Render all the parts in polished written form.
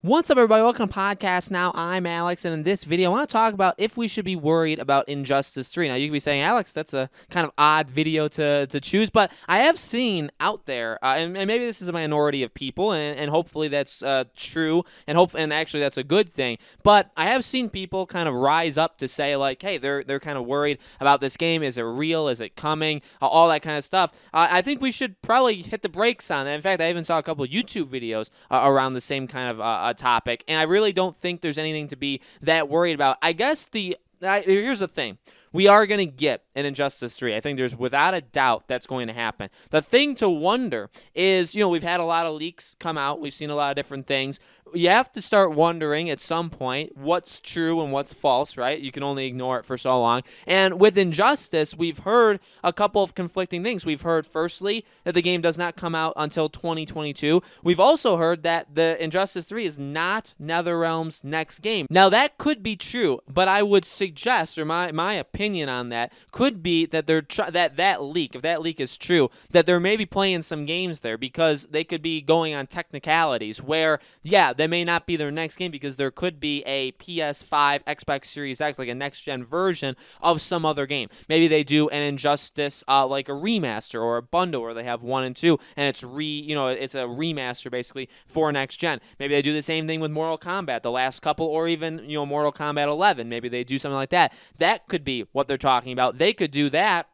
What's up, everybody? Welcome to Podcast Now. I'm Alex, and in this video, I want to talk about if we should be worried about Injustice 3. Now, you could be saying, Alex, that's a kind of odd video to choose, but I have seen out there, and maybe this is a minority of people, and hopefully that's true, and actually that's a good thing, but I have seen people kind of rise up to say, like, hey, they're kind of worried about this game. Is it real? Is it coming? All that kind of stuff. I think we should probably hit the brakes on that. In fact, I even saw a couple of YouTube videos around the same kind of topic, and I really don't think there's anything to be that worried about. I guess here's the thing. We are going to get an Injustice 3. I think there's without a doubt that's going to happen. The thing to wonder is, we've had a lot of leaks come out. We've seen a lot of different things. You have to start wondering at some point what's true and what's false, right? You can only ignore it for so long. And with Injustice, we've heard a couple of conflicting things. We've heard, firstly, that the game does not come out until 2022. We've also heard that the Injustice 3 is not NetherRealm's next game. Now, that could be true, but I would suggest, or my opinion on that, could be that that leak, if that leak is true, that they're maybe playing some games there because they could be going on technicalities where, yeah, they may not be their next game because there could be a PS5, Xbox Series X, like a next-gen version of some other game. Maybe they do an Injustice like a remaster or a bundle where they have 1 and 2, and it's it's a remaster basically for next-gen. Maybe they do the same thing with Mortal Kombat, the last couple, or even Mortal Kombat 11. Maybe they do something like that. That could be what they're talking about. They could do that.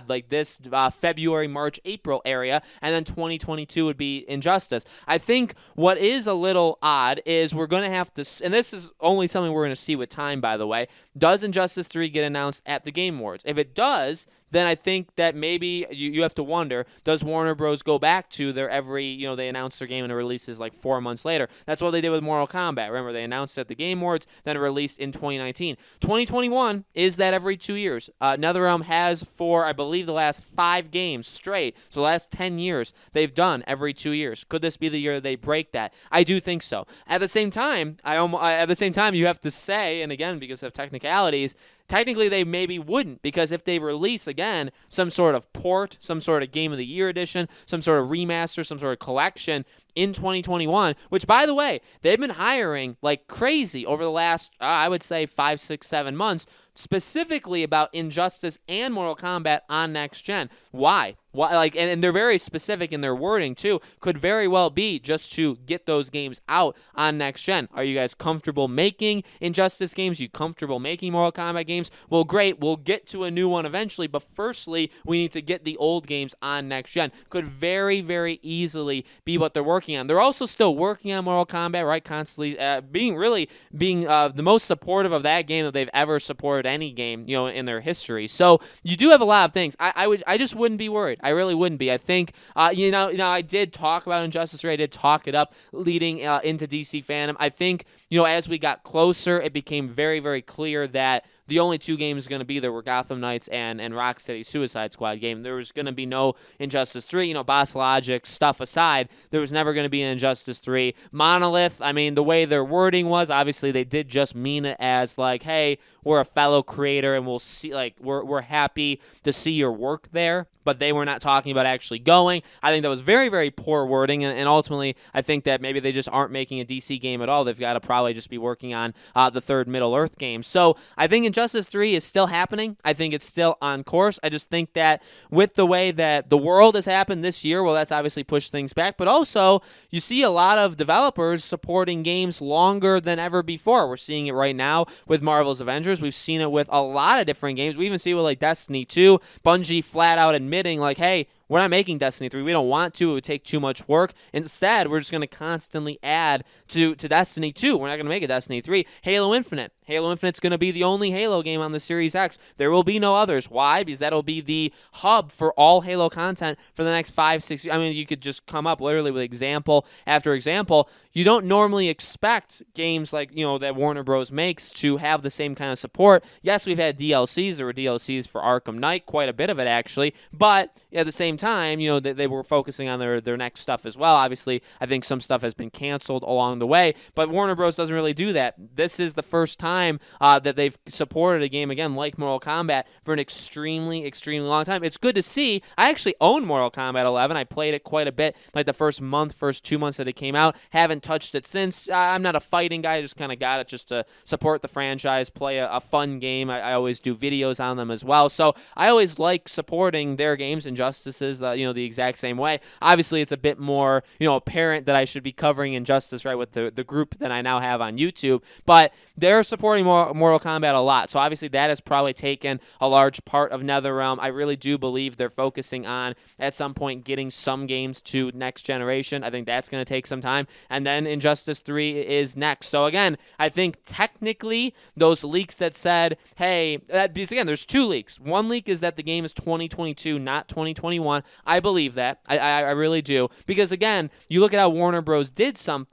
Like this February, March, April area, and then 2022 would be Injustice. I think what is a little odd is we're going to have to, and this is only something we're going to see with time, by the way, does Injustice 3 get announced at the Game Awards? If it does, then I think that maybe you have to wonder, does Warner Bros. Go back to their they announce their game and it releases like 4 months later. That's what they did with Mortal Kombat. Remember, they announced it at the Game Awards, then it released in 2019. 2021 is that every 2 years. NetherRealm has for, I believe, the last 5 games straight, so the last 10 years, they've done every 2 years. Could this be the year they break that? I do think so. At the same time, you have to say, and again, because of technicalities, technically, they maybe wouldn't, because if they release, again, some sort of port, some sort of Game of the Year edition, some sort of remaster, some sort of collection in 2021, which, by the way, they've been hiring like crazy over the last, I would say, 5, 6, 7 months, specifically about Injustice and Mortal Kombat on next gen. Why? And they're very specific in their wording too. Could very well be just to get those games out on next gen. Are you guys comfortable making Injustice games? Are you comfortable making Mortal Kombat games? Well, great. We'll get to a new one eventually, but firstly, we need to get the old games on next gen. Could very, very easily be what they're working on. They're also still working on Mortal Kombat, right? Constantly being the most supportive of that game that they've ever supported any game, in their history. So you do have a lot of things. I just wouldn't be worried. I really wouldn't be. I think, I did talk about Injustice 3. I did talk it up leading into DC Fandom. I think, as we got closer, it became very, very clear that the only 2 games going to be there were Gotham Knights and Rocksteady Suicide Squad game. There was going to be no Injustice 3. Boss Logic stuff aside, there was never going to be an Injustice 3. Monolith, the way their wording was, obviously they did just mean it as like, hey, we're a fellow creator and we'll see, like, we're happy to see your work there. But they were not talking about actually going. I think that was very, very poor wording, and ultimately, I think that maybe they just aren't making a DC game at all. They've got to probably just be working on the third Middle-earth game. So I think Injustice 3 is still happening. I think it's still on course. I just think that with the way that the world has happened this year, well, that's obviously pushed things back. But also, you see a lot of developers supporting games longer than ever before. We're seeing it right now with Marvel's Avengers. We've seen it with a lot of different games. We even see it with like Destiny 2. Bungie flat out admitting like, hey, we're not making Destiny 3. We don't want to. It would take too much work. Instead, we're just going to constantly add to Destiny 2. We're not going to make a Destiny 3. Halo Infinite. Halo Infinite's going to be the only Halo game on the Series X. There will be no others. Why? Because that'll be the hub for all Halo content for the next 5, 6 years. You could just come up literally with example after example. You don't normally expect games like, that Warner Bros. Makes to have the same kind of support. Yes, we've had DLCs. There were DLCs for Arkham Knight, quite a bit of it actually. But at the same same time, they were focusing on their next stuff as well. Obviously, I think some stuff has been canceled along the way, but Warner Bros. Doesn't really do that. This is the first time that they've supported a game, again, like Mortal Kombat for an extremely, extremely long time. It's good to see. I actually own Mortal Kombat 11. I played it quite a bit, like the first 2 months that it came out. Haven't touched it since. I'm not a fighting guy. I just kind of got it just to support the franchise, play a fun game. I always do videos on them as well. So I always like supporting their games. Injustices, the exact same way. Obviously, it's a bit more, apparent that I should be covering Injustice, right, with the group that I now have on YouTube. But they're supporting Mortal Kombat a lot. So obviously that has probably taken a large part of NetherRealm. I really do believe they're focusing on, at some point, getting some games to next generation. I think that's going to take some time. And then Injustice 3 is next. So again, I think technically those leaks that said, hey, because again, there's 2 leaks. One leak is that the game is 2022, not 2021. I believe that. I really do. Because again, you look at how Warner Bros.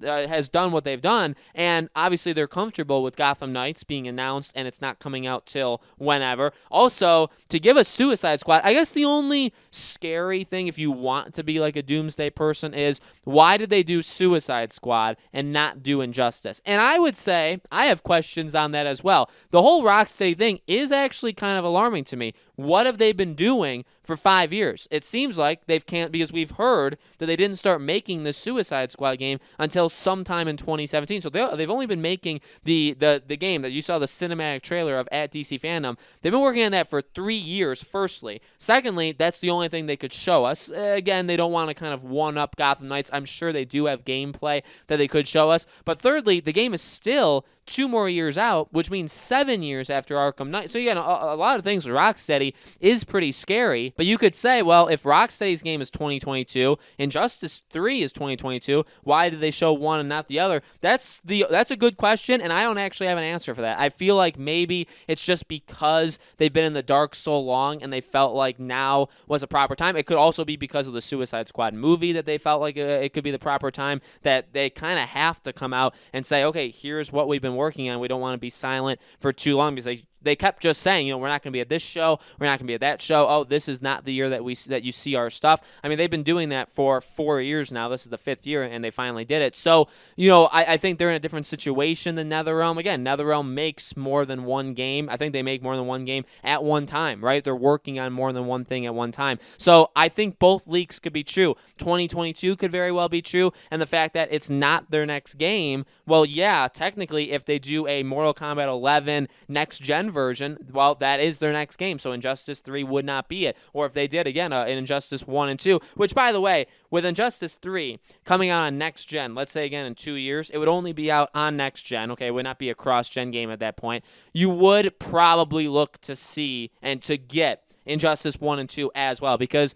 Has done what they've done, and obviously they're comfortable with Gotham Knights being announced and it's not coming out till whenever. Also, to give a Suicide Squad, I guess the only scary thing, if you want to be like a doomsday person, is why did they do Suicide Squad and not do Injustice? And I would say I have questions on that as well. The whole Rocksteady thing is actually kind of alarming to me. What have they been doing for 5 years? It seems like they've can't, because we've heard that they didn't start making the Suicide Squad game until sometime in 2017. So they've only been making the game that you saw the cinematic trailer of at DC Fandom. They've been working on that for 3 years, firstly. Secondly, that's the only thing they could show us. Again, they don't want to kind of one-up Gotham Knights. I'm sure they do have gameplay that they could show us. But thirdly, the game is still 2 more years out, which means 7 years after Arkham Knight. So again, a lot of things with Rocksteady is pretty scary. But you could say, well, if Rocksteady's game is 2022, Injustice 3 is 2022, why did they show one and not the other? That's a good question, and I don't actually have an answer for that. I feel like maybe it's just because they've been in the dark so long and they felt like now was a proper time. It could also be because of the Suicide Squad movie that they felt like it could be the proper time, that they kind of have to come out and say, okay, here's what we've been working on. We don't want to be silent for too long, because they kept just saying, we're not going to be at this show, we're not going to be at that show. Oh, this is not the year that you see our stuff. I mean, they've been doing that for 4 years now. This is the 5th year, and they finally did it. So, I think they're in a different situation than NetherRealm. Again, NetherRealm makes more than one game. I think they make more than one game at one time, right? They're working on more than one thing at one time. So I think both leaks could be true. 2022 could very well be true, and the fact that it's not their next game, well, yeah, technically, if they do a Mortal Kombat 11 next-gen version, well, that is their next game, so Injustice 3 would not be it. Or if they did, again, an Injustice 1 and 2, which, by the way, with Injustice 3 coming out on next gen, let's say again in 2 years, it would only be out on next gen, okay? It would not be a cross-gen game at that point. You would probably look to see and to get Injustice 1 and 2 as well, because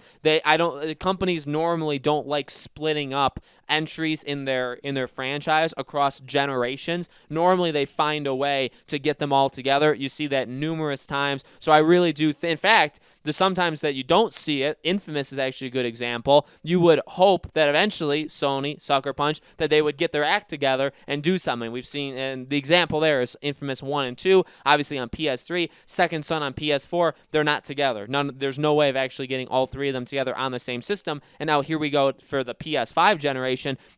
companies normally don't like splitting up entries in their franchise across generations. Normally they find a way to get them all together. You see that numerous times. So I really do in fact, the sometimes that you don't see it, Infamous is actually a good example. You would hope that eventually Sony, Sucker Punch, that they would get their act together and do something. We've seen, and the example there is Infamous 1 and 2, obviously on PS3, Second Son on PS4, they're not together. There's no way of actually getting all 3 of them together on the same system. And now here we go for the PS5 generation.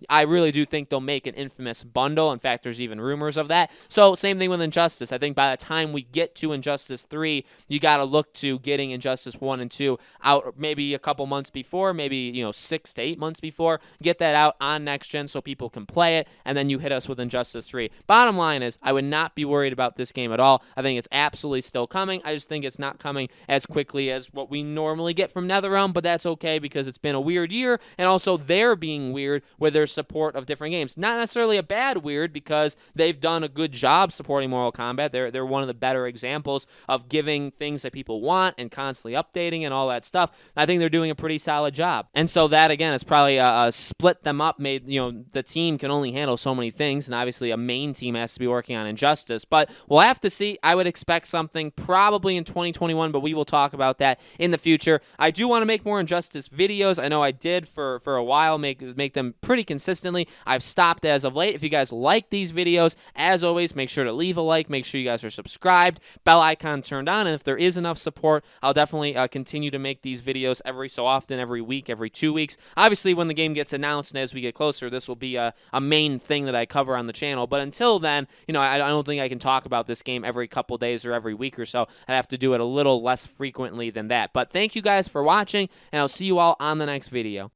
I really do think they'll make an Infamous bundle. In fact, there's even rumors of that. So same thing with Injustice. I think by the time we get to Injustice 3, you got to look to getting Injustice 1 and 2 out maybe a couple months before, maybe 6 to 8 months before. Get that out on next gen so people can play it, and then you hit us with Injustice 3. Bottom line is, I would not be worried about this game at all. I think it's absolutely still coming. I just think it's not coming as quickly as what we normally get from NetherRealm, but that's okay because it's been a weird year, and also they're being weird with their support of different games. Not necessarily a bad weird, because they've done a good job supporting Mortal Kombat. They're one of the better examples of giving things that people want and constantly updating and all that stuff. I think they're doing a pretty solid job. And so that, again, is probably split them up, made, the team can only handle so many things, and obviously a main team has to be working on Injustice. But we'll have to see. I would expect something probably in 2021, but we will talk about that in the future. I do want to make more Injustice videos. I know I did for a while, make them pretty consistently. I've stopped as of late. If you guys like these videos, as always, make sure to leave a like. Make sure you guys are subscribed, bell icon turned on, and if there is enough support, I'll definitely continue to make these videos every so often, every week, every 2 weeks. Obviously, when the game gets announced and as we get closer, this will be a main thing that I cover on the channel. But until then, I don't think I can talk about this game every couple days or every week or so. I'd have to do it a little less frequently than that. But thank you guys for watching, and I'll see you all on the next video.